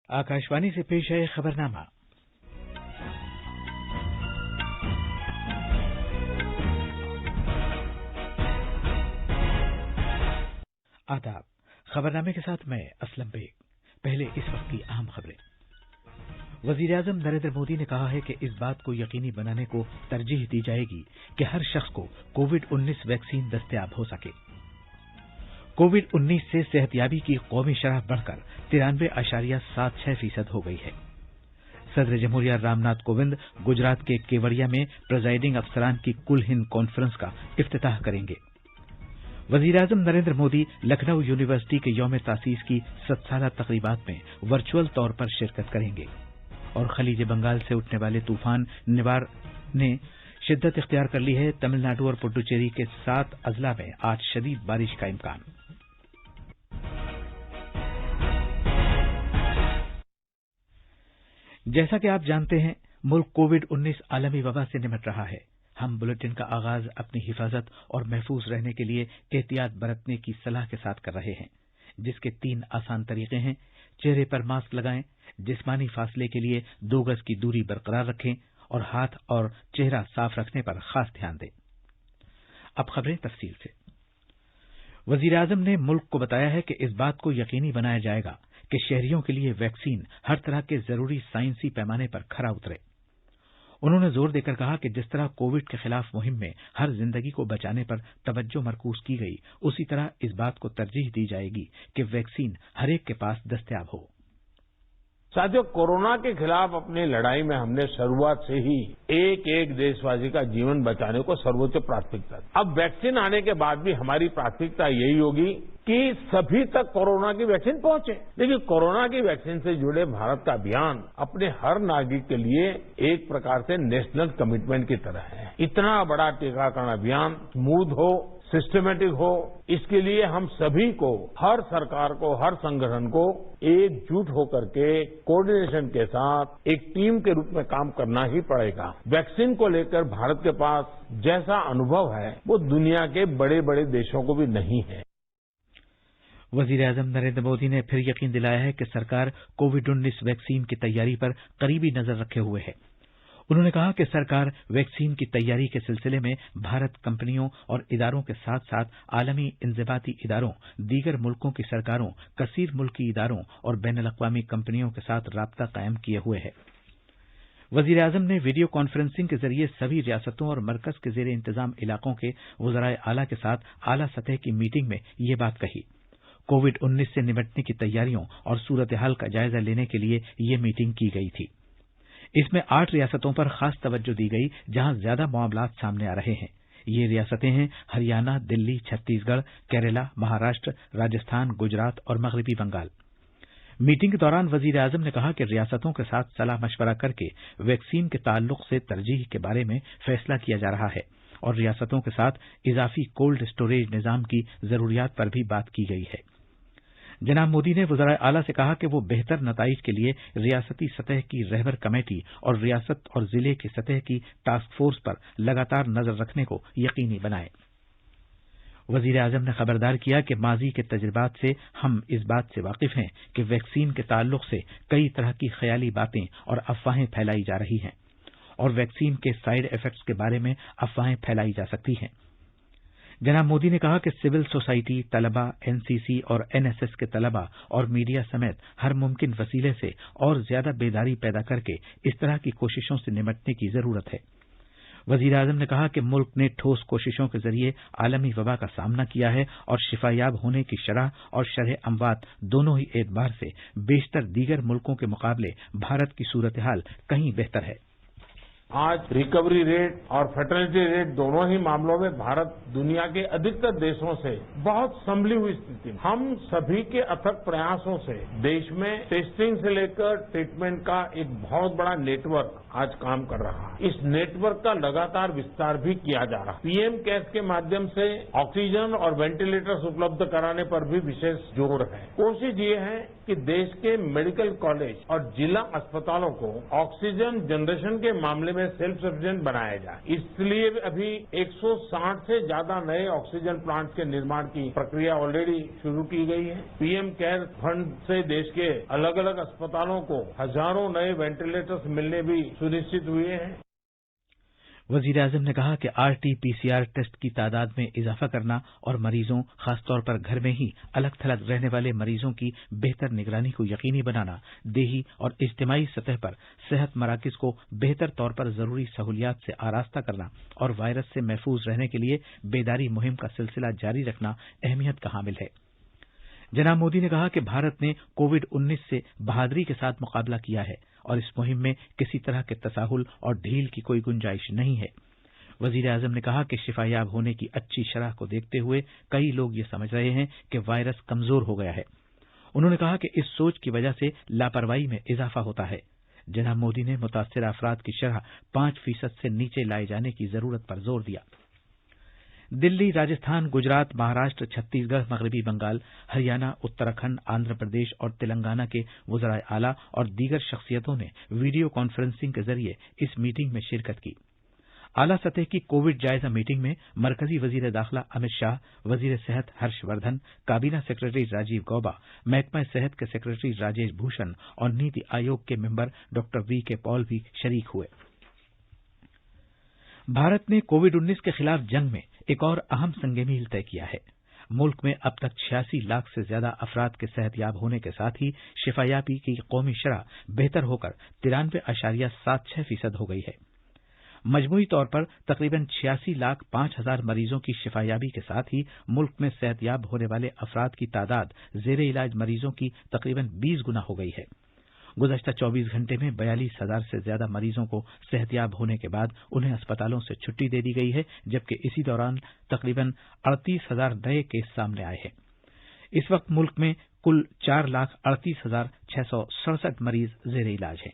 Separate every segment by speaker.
Speaker 1: आकाशवाणी से पेश है खबरनामा। आदाब। खबरनामे के साथ मैं असलम बेग। पहले इस वक्त की अहम खबरें। वजीर-ए-आजम नरेंद्र मोदी ने कहा है कि इस बात को यकीनी बनाने को तरजीह दी जाएगी कि हर शख्स को कोविड-19 वैक्सीन दस्तयाब हो सके। कोविड-19 से सेहतयाबी की कौमी शरह बढ़कर 93.76% हो गई है। सदर जमहूरिया रामनाथ कोविंद गुजरात के केवड़िया में प्रिजाइडिंग अफसरान की कुल हिंद कॉन्फ्रेंस का इफ्तिताह करेंगे। वजीर-ए-आजम नरेंद्र मोदी लखनऊ यूनिवर्सिटी के यौम तासीस की 7 साला तकरीबात में वर्चुअल तौर पर शिरकत करेंगे। और खलीज बंगाल से उठने वाले तूफान निवार ने शिद्दत इख्तियार कर ली है। तमिलनाडु और पुडुचेरी के 7 अजला में आज शदीद बारिश का इम्कान। जैसा कि आप जानते हैं, मुल्क कोविड-19 आलमी वबा से निपट रहा है। हम बुलेटिन का आगाज अपनी हिफाजत और महफूज रहने के लिए एहतियात बरतने की सलाह के साथ कर रहे हैं, जिसके 3 आसान तरीके हैं। चेहरे पर मास्क लगाएं, जिस्मानी फासले के लिए 2 गज की दूरी बरकरार रखें और हाथ और चेहरा साफ रखने पर खास ध्यान दें। अब खबरें तफसील से। वजीर-ए-आजम ने मुल्क को बताया है कि इस बात को यकीनी बनाया जाएगा कि शहरियों के लिए वैक्सीन हर तरह के जरूरी साइंसी पैमाने पर खरा उतरे। उन्होंने जोर देकर कहा कि जिस तरह कोविड के खिलाफ मुहिम में हर जिंदगी को बचाने पर तवज्जो मरकूज की गई, उसी तरह इस बात को तरजीह दी जाएगी कि वैक्सीन हर एक के पास दस्तयाब हो।
Speaker 2: साथियों, कोरोना के खिलाफ अपनी लड़ाई में हमने शुरुआत से ही एक एक देशवासी का जीवन बचाने को सर्वोच्च प्राथमिकता दी। अब वैक्सीन आने के बाद भी हमारी प्राथमिकता यही होगी कि सभी तक कोरोना की वैक्सीन पहुंचे। देखिए, कोरोना की वैक्सीन से जुड़े भारत का अभियान अपने हर नागरिक के लिए एक प्रकार से नेशनल कमिटमेंट की तरह है। इतना बड़ा टीकाकरण अभियान स्मूथ हो, सिस्टमेटिक हो, इसके लिए हम सभी को, हर सरकार को, हर संगठन को एकजुट होकर के कोऑर्डिनेशन के साथ एक टीम के रूप में काम करना ही पड़ेगा। वैक्सीन को लेकर भारत के पास जैसा अनुभव है वो दुनिया के बड़े बड़े देशों को भी नहीं है।
Speaker 1: वजीर-ए-आजम नरेंद्र मोदी ने फिर यकीन दिलाया है कि सरकार कोविड-19 वैक्सीन की तैयारी पर करीबी नजर रखे हुए है। उन्होंने कहा कि सरकार वैक्सीन की तैयारी के सिलसिले में भारत कंपनियों और इदारों के साथ साथ आलमी इंजबाती इदारों, दीगर मुल्कों की सरकारों, कसीर मुल्की इदारों और बैनुल-अक़वामी कंपनियों के साथ राब्ता कायम किए हुए है। वजीर-ए-आजम ने वीडियो कॉन्फ्रेंसिंग के जरिए सभी रियासतों और मरकज के जेर इंतजाम इलाकों के वज़राए आला के साथ आला सतह की मीटिंग में ये बात कही। कोविड-19 से निपटने की तैयारियों और सूरत हाल का जायजा लेने के लिए ये मीटिंग की गई थी। इसमें 8 रियासतों पर खास तवज्जो दी गई जहां ज्यादा मामलात सामने आ रहे हैं। ये रियासतें हैं हरियाणा, दिल्ली, छत्तीसगढ़, केरला, महाराष्ट्र, राजस्थान, गुजरात और मगरबी बंगाल। मीटिंग के दौरान वजीर-ए-आजम ने कहा कि रियासतों के साथ सलाह मशवरा करके वैक्सीन के ताल्लुक से तरजीह के बारे में फैसला किया जा रहा है और रियासतों के साथ इजाफी कोल्ड स्टोरेज निजाम की जरूरियात पर भी बात की गई है। जनाब मोदी ने वज़राए आला से कहा कि वो बेहतर नताइज के लिए रियासती सतह की रहबर कमेटी और रियासत और जिले की सतह की टास्क फोर्स पर लगातार नजर रखने को यकीनी बनाएं। वज़ीर-ए-आज़म ने खबरदार किया कि माजी के तजुर्बात से हम इस बात से वाकिफ हैं कि वैक्सीन के ताल्लुक से कई तरह की ख्याली बातें और अफवाहें फैलाई जा रही हैं और वैक्सीन के साइड इफेक्ट्स के बारे में अफवाहें फैलाई जा सकती हैं। जनाब मोदी ने कहा कि सिविल सोसाइटी, तलबा, एनसीसी और एनएसएस के तलबा और मीडिया समेत हर मुमकिन वसीले से और ज्यादा बेदारी पैदा करके इस तरह की कोशिशों से निपटने की जरूरत है। वजीर-ए-आज़म ने कहा कि मुल्क ने ठोस कोशिशों के जरिए आलमी वबा का सामना किया है और शिफायाब होने की शरह और शरह अमवात दोनों ही एतबार से बेशतर दीगर मुल्कों के मुकाबले भारत की सूरत हाल कहीं बेहतर है।
Speaker 2: आज रिकवरी रेट और फर्टिलिटी रेट दोनों ही मामलों में भारत दुनिया के अधिकतर देशों से बहुत संभली हुई स्थिति में। हम सभी के अथक प्रयासों से देश में टेस्टिंग से लेकर ट्रीटमेंट का एक बहुत बड़ा नेटवर्क आज काम कर रहा है। इस नेटवर्क का लगातार विस्तार भी किया जा रहा है। पीएम केयर्स के माध्यम से ऑक्सीजन और वेंटिलेटर्स उपलब्ध कराने पर भी विशेष जोर है। कोशिश ये है कि देश के मेडिकल कॉलेज और जिला अस्पतालों को ऑक्सीजन जनरेशन के मामले में सेल्फ सफिशिएंट बनाया जाए। इसलिए अभी 160 से ज्यादा नए ऑक्सीजन प्लांट के निर्माण की प्रक्रिया ऑलरेडी शुरू की गई है। पीएम केयर फंड से देश के अलग अलग अस्पतालों को हजारों नए वेंटिलेटर्स मिलने भी सुनिश्चित हुए हैं।
Speaker 1: वजीर आजम ने कहा कि आरटी-पीसीआर टेस्ट की तादाद में इजाफा करना और मरीजों, खासतौर पर घर में ही अलग थलग रहने वाले मरीजों की बेहतर निगरानी को यकीनी बनाना, देही और इज्तिमाई सतह पर सेहत मराकज को बेहतर तौर पर जरूरी सहूलियात से आरास्ता करना और वायरस से महफूज रहने के लिए बेदारी मुहिम का सिलसिला जारी रखना अहमियत का हामिल है। जनाब मोदी ने कहा कि भारत ने कोविड-19 से बहादुरी के साथ मुकाबला किया है और इस मुहिम में किसी तरह के तसाहुल और ढील की कोई गुंजाइश नहीं है। वजीर आजम ने कहा कि शिफायाब होने की अच्छी शरह को देखते हुए कई लोग ये समझ रहे हैं कि वायरस कमजोर हो गया है। उन्होंने कहा कि इस सोच की वजह से लापरवाही में इजाफा होता है। जनाब मोदी ने मुतासिर अफराद की शरह 5% से नीचे लाए जाने की जरूरत पर जोर दिया। दिल्ली, राजस्थान, गुजरात, महाराष्ट्र, छत्तीसगढ़, मगरबी बंगाल, हरियाणा, उत्तराखंड, आंध्र प्रदेश और तेलंगाना के वज़राए आला और दीगर शख्सियतों ने वीडियो कॉन्फ्रेंसिंग के जरिए इस मीटिंग में शिरकत की। आला सतह की कोविड जायजा मीटिंग में मरकजी वजीर दाखिला अमित शाह, वजीर सेहत हर्षवर्धन, काबीना सेक्रेटरी राजीव गौबा, महकमा सेहत के सेक्रेटरी राजेश भूषण और नीति आयोग के मेंबर डॉक्टर वी.के. पॉल भी शरीक हुए। भारत ने कोविड-19 के खिलाफ जंग में एक और अहम संग-मील तय किया है। मुल्क में अब तक 86 लाख से ज्यादा अफराद के सेहतयाब होने के साथ ही शिफायाबी की कौमी शरह बेहतर होकर 93.76% हो गई है। मजमूई तौर पर तकरीबन 86,05,000 मरीजों की शिफायाबी के साथ ही मुल्क में सेहतयाब होने वाले अफराद की तादाद जेर इलाज मरीजों की तकरीबन 20 गुना हो गई है। गुज़श्ता 24 घंटे में 42,000 से ज्यादा मरीजों को सेहतयाब होने के बाद उन्हें अस्पतालों से छुट्टी दे दी गई है, जबकि इसी दौरान तकरीबन 38,000 नए केस सामने आए हैं। इस वक्त मुल्क में कुल 4,38,667 मरीज जेर इलाज हैं।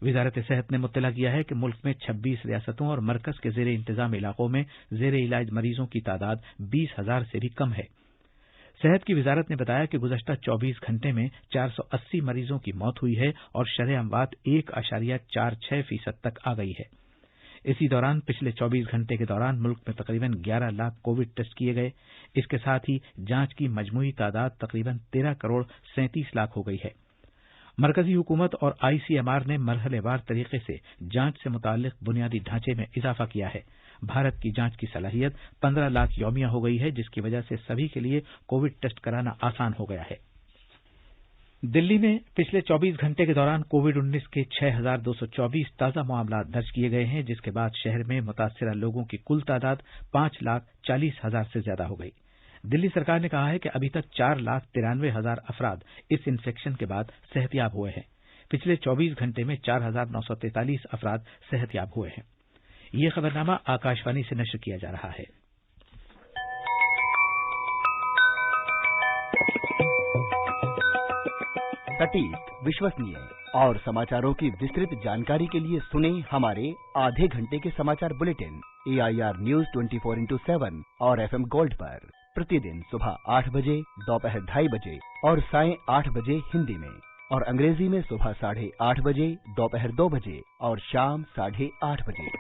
Speaker 1: वजारत सेहत ने मुत्तला किया है कि मुल्क में 26 रियासतों और मरकज के जेर इंतजाम इलाकों में जेर इलाज मरीजों की तादाद 20,000 से भी कम है। सेहत की वजारत ने बताया कि गुज़श्ता 24 घंटे में 480 मरीजों की मौत हुई है और शरह अमवात 1.46% तक आ गई है। इसी दौरान पिछले 24 घंटे के दौरान मुल्क में तकरीबन 11 लाख कोविड टेस्ट किए गए। इसके साथ ही जांच की मजमूई तादाद तकरीबन 13 करोड़ 37 लाख हो गई है। मरकजी हुकूमत और आईसीएमआर ने मरहलेवार तरीके से जांच से मुताल्लिक बुनियादी ढांचे में इजाफा किया है। भारत की जांच की सलाहियत 15 लाख यौमिया हो गई है, जिसकी वजह से सभी के लिए कोविड टेस्ट कराना आसान हो गया है। दिल्ली में पिछले 24 घंटे के दौरान कोविड-19 के 6,224 ताज़ा मामला दर्ज किए गए हैं, जिसके बाद शहर में मुतासिरा लोगों की कुल तादाद 5,40,000 से ज्यादा हो गई। दिल्ली सरकार ने कहा है कि अभी तक 4,93,000 अफराद इस इन्फेक्शन के बाद सेहतयाब हुए हैं। पिछले 24 घंटे में 4,943 अफराद सेहतयाब हुए हैं। ये खबरनामा आकाशवाणी से नश्र किया जा रहा है।
Speaker 3: सटीक, विश्वसनीय और समाचारों की विस्तृत जानकारी के लिए सुने हमारे आधे घंटे के समाचार बुलेटिन AIR News 24x7 और FM गोल्ड पर प्रतिदिन सुबह 8 बजे, दोपहर 2:30 बजे और सायं 8 बजे हिंदी में, और अंग्रेजी में सुबह 8:30 बजे, दोपहर 2 बजे और शाम 8:30 बजे।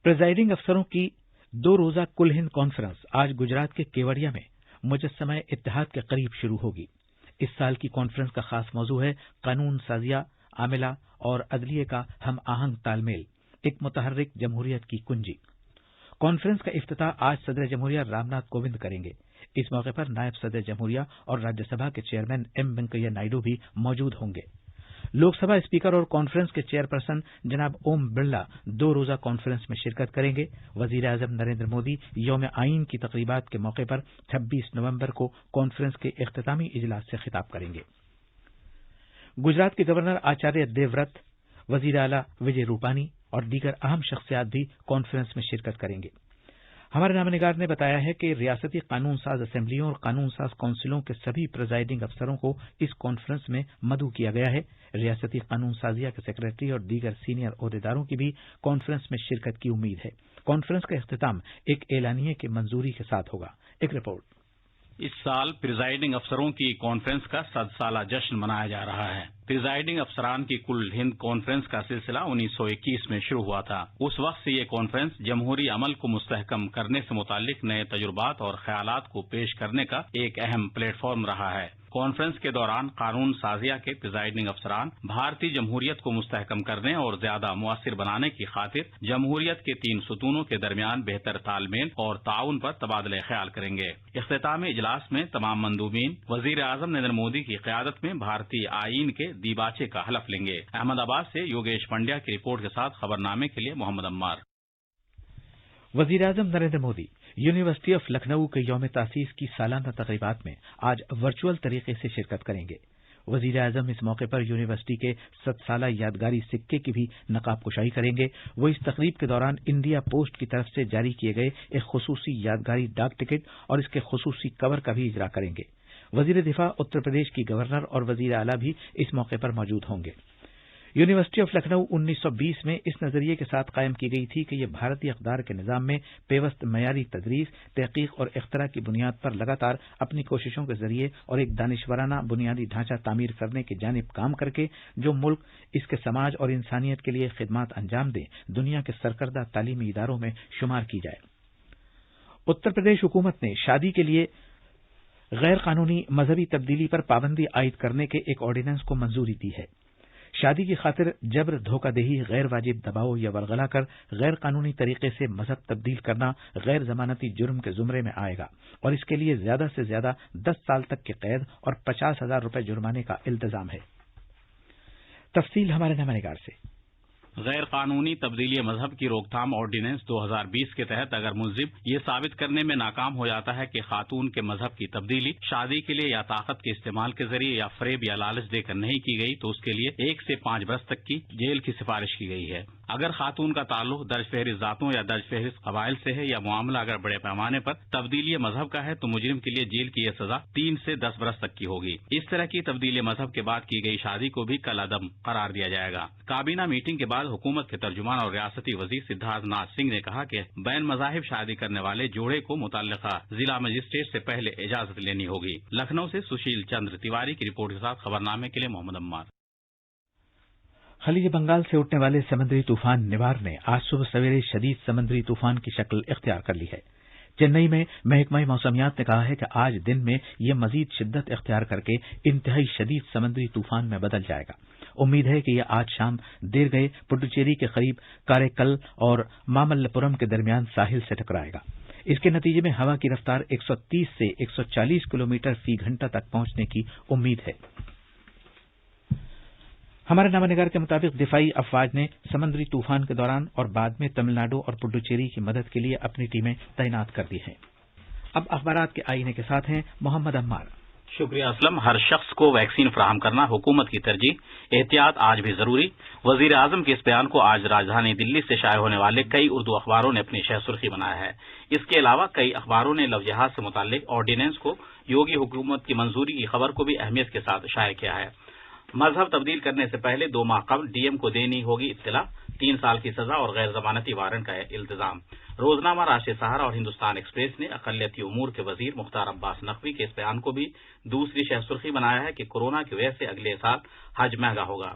Speaker 1: प्रिजाइडिंग अफसरों की 2 रोजा कुल हिंद कॉन्फ्रेंस आज गुजरात के केवड़िया में मुजस्समा इत्तेहाद के करीब शुरू होगी। इस साल की कॉन्फ्रेंस का खास मौजू है कानून साजिया, आमिला और अदलिये का हम आहंग तालमेल, एक मुतहर्रिक जमहूरियत की कुंजी। कॉन्फ्रेंस का इफ्तिताह आज सदर जमहूरिया रामनाथ कोविंद करेंगे। इस मौके पर नायब सदर जमहूरिया और राज्यसभा के चेयरमैन एम वेंकैया नायडू भी मौजूद होंगे। लोकसभा स्पीकर और कॉन्फ्रेंस के चेयरपर्सन जनाब ओम बिरला 2 रोजा कॉन्फ्रेंस में शिरकत करेंगे। वजीर आजम नरेंद्र मोदी यौम आइन की तकरीबात के मौके पर 26 नवंबर को कॉन्फ्रेंस के इख्तितामी इजलास से खिताब करेंगे। गुजरात के गवर्नर आचार्य देवव्रत, वजीर आला विजय रूपानी और दीगर अहम शख्सियात भी कॉन्फ्रेंस में शिरकत करेंगे। हमारे नामनिगार ने बताया है कि रियासती कानून साज असेंबलियों और कानून साज काउंसिलों के सभी प्रिजाइडिंग अफसरों को इस कॉन्फ्रेंस में मदऊ किया गया है। रियासती कानून साजिया के सेक्रेटरी और दीगर सीनियर ओहदेदारों की भी कॉन्फ्रेंस में शिरकत की उम्मीद है। کانفرنس کا اختتام ایک اعلانیے کی منظوری کے ساتھ ہوگا. ایک رپورٹ.
Speaker 4: اس سال پریزائڈنگ افسروں کی کانفرنس کا 100 سالہ جشن منایا جا رہا ہے. پریزائڈنگ افسران کی کل ہند کانفرنس کا سلسلہ 1921 میں شروع ہوا تھا. اس وقت سے یہ کانفرنس جمہوری عمل کو مستحکم کرنے سے متعلق نئے تجربات اور خیالات کو پیش کرنے کا ایک اہم پلیٹ فارم رہا ہے. کانفرنس کے دوران قانون سازیہ کے پریزائڈنگ افسران بھارتی جمہوریت کو مستحکم کرنے اور زیادہ مؤثر بنانے کی خاطر جمہوریت کے 3 ستونوں کے درمیان بہتر تال میل اور تعاون پر تبادلہ خیال کریں گے. اختتامی اجلاس میں تمام مندوبین وزیر اعظم نریندر مودی کی قیادت میں بھارتی آئین کے دیباچے کا حلف لیں گے. احمد آباد سے یوگیش پنڈیا کی رپورٹ کے ساتھ خبر نامے کے لیے محمد عمار.
Speaker 1: وزیر اعظم نریندر مودی یونیورسٹی آف لکھنؤ کے یوم تاسیس کی سالانہ تقریبات میں آج ورچوئل طریقے سے شرکت کریں گے. وزیر اعظم اس موقع پر یونیورسٹی کے 100 سالہ یادگاری سکے کی بھی نقاب کشائی کریں گے. وہ اس تقریب کے دوران انڈیا پوسٹ کی طرف سے جاری کیے گئے ایک خصوصی یادگاری ڈاک ٹکٹ اور اس کے خصوصی کور کا بھی اجرا کریں گے. وزیر دفاع اتر پردیش کی گورنر اور وزیر اعلیٰ بھی اس موقع پر موجود ہوں گے. یونیورسٹی آف لکھنؤ 1920 میں اس نظریے کے ساتھ قائم کی گئی تھی کہ یہ بھارتی اقدار کے نظام میں پیوست معیاری تدریس، تحقیق اور اختراع کی بنیاد پر لگاتار اپنی کوششوں کے ذریعے اور ایک دانشورانہ بنیادی ڈھانچہ تعمیر کرنے کی جانب کام کر کے جو ملک اس کے سماج اور انسانیت کے لیے خدمات انجام دیں، دنیا کے سرکردہ تعلیمی اداروں میں شمار کی جائے. اتر پردیش حکومت نے شادی کے لیے غیر قانونی مذہبی تبدیلی پر پابندی عائد کرنے کے ایک آرڈیننس کو منظوری دی ہے. شادی کی خاطر جبر، دھوکہ دہی، غیر واجب دباؤ یا ورغلا کر غیر قانونی طریقے سے مذہب تبدیل کرنا غیر ضمانتی جرم کے زمرے میں آئے گا اور اس کے لیے زیادہ سے زیادہ 10 سال تک کی قید اور 50,000 روپے جرمانے کا التزام ہے. تفصیل ہمارے نامہ نگار سے.
Speaker 4: غیر قانونی تبدیلی مذہب کی روک تھام آرڈیننس 2020 کے تحت اگر ملزم یہ ثابت کرنے میں ناکام ہو جاتا ہے کہ خاتون کے مذہب کی تبدیلی شادی کے لیے یا طاقت کے استعمال کے ذریعے یا فریب یا لالچ دے کر نہیں کی گئی تو اس کے لیے 1 سے 5 برس تک کی جیل کی سفارش کی گئی ہے. اگر خاتون کا تعلق درج فہرست ذاتوں یا درج فہرست قبائل سے ہے یا معاملہ اگر بڑے پیمانے پر تبدیلی مذہب کا ہے تو مجرم کے لیے جیل کی یہ سزا 3 سے 10 برس تک کی ہوگی. اس طرح کی تبدیلی مذہب کے بعد کی گئی شادی کو بھی کالعدم قرار دیا جائے گا. کابینہ میٹنگ کے بعد حکومت کے ترجمان اور ریاستی وزیر سدھارتھ ناتھ سنگھ نے کہا کہ بین مذاہب شادی کرنے والے جوڑے کو متعلقہ ضلع مجسٹریٹ سے پہلے اجازت لینی ہوگی. لکھنؤ سے سشیل چندر تیواری کی رپورٹ کے ساتھ خبر نامے کے لیے محمد عمار.
Speaker 1: خلیج بنگال سے اٹھنے والے سمندری طوفان نوار نے آج صبح سویرے شدید سمندری طوفان کی شکل اختیار کر لی ہے. چنئی میں محکمہ موسمیات نے کہا ہے کہ آج دن میں یہ مزید شدت اختیار کر کے انتہائی شدید سمندری طوفان میں بدل جائے گا. امید ہے کہ یہ آج شام دیر گئے پڈوچیری کے قریب کاریکل اور ماملپورم کے درمیان ساحل سے ٹکرائے گا. اس کے نتیجے میں ہوا کی رفتار 130 سے 140 کلومیٹر فی گھنٹہ تک پہنچنے کی امید ہے. ہمارے نامہ نگار کے مطابق دفاعی افواج نے سمندری طوفان کے دوران اور بعد میں تمل ناڈو اور پڈوچیری کی مدد کے لیے اپنی ٹیمیں تعینات کر دی ہیں. اب اخبارات کے آئینے کے ساتھ ہیں محمد عمار.
Speaker 4: شکریہ اسلم. ہر شخص کو ویکسین فراہم کرنا حکومت کی ترجیح، احتیاط آج بھی ضروری. وزیر اعظم کے اس بیان کو آج راجدھانی دلی سے شائع ہونے والے کئی اردو اخباروں نے اپنی شہ سرخی بنایا ہے. اس کے علاوہ کئی اخباروں نے لو جہاز سے متعلق آرڈیننس کو یوگی حکومت کی منظوری کی خبر کو بھی اہمیت کے ساتھ شائع کیا ہے. مذہب تبدیل کرنے سے پہلے 2 ماہ قبل ڈی ایم کو دینی ہوگی اطلاع، 3 سال کی سزا اور غیر ضمانتی وارنٹ کا التزام. روزنامہ راشٹریہ سہارا اور ہندوستان ایکسپریس نے اقلیتی امور کے وزیر مختار عباس نقوی کے اس بیان کو بھی دوسری شہ سرخی بنایا ہے کہ کورونا کی وجہ سے اگلے سال حج مہنگا ہوگا.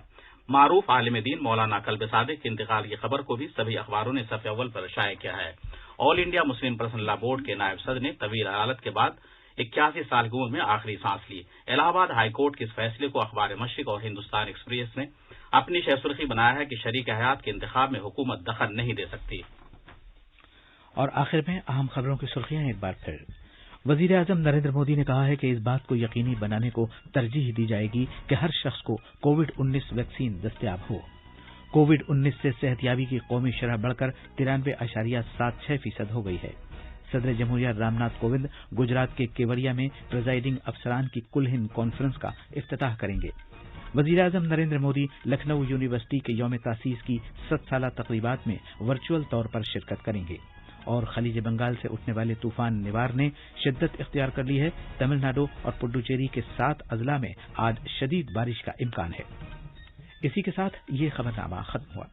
Speaker 4: معروف عالم دین مولانا کلب صادق کے انتقال کی خبر کو بھی سبھی اخباروں نے صفحہ اول پر شائع کیا ہے. آل انڈیا مسلم پرسنل لا بورڈ کے نائب صدر نے طویل عدالت کے بعد 81 سال کی عمر میں آخری سانس لی. الہ آباد ہائی کورٹ کے اس فیصلے کو اخبار مشرق اور ہندوستان ایکسپریس نے اپنی شہ سرخی بنایا ہے کہ شریک حیات کے انتخاب میں حکومت دخل نہیں دے سکتی.
Speaker 1: اور آخر میں اہم خبروں کی سرخیاں ایک بار پھر. وزیر اعظم نریندر مودی نے کہا ہے کہ اس بات کو یقینی بنانے کو ترجیح دی جائے گی کہ ہر شخص کو کووڈ-19 ویکسین دستیاب ہو. کووڈ-19 سے صحت یابی کی قومی شرح بڑھ کر 93.76% ہو گئی ہے. صدر جمہوریہ رام ناتھ کووند گجرات کے کیوڑیا میں پریزائڈنگ افسران کی کل ہند کانفرنس کا افتتاح کریں گے. وزیر اعظم نریندر مودی لکھنؤ یونیورسٹی کے یوم تاسیس کی 100 سالہ تقریبات میں ورچوئل طور پر شرکت کریں گے. اور خلیج بنگال سے اٹھنے والے طوفان نوار نے شدت اختیار کر لی ہے. تمل ناڈو اور پڈوچیری کے 7 اضلاع میں آج شدید بارش کا امکان ہے. اسی کے ساتھ یہ خبرنامہ ختم ہوا.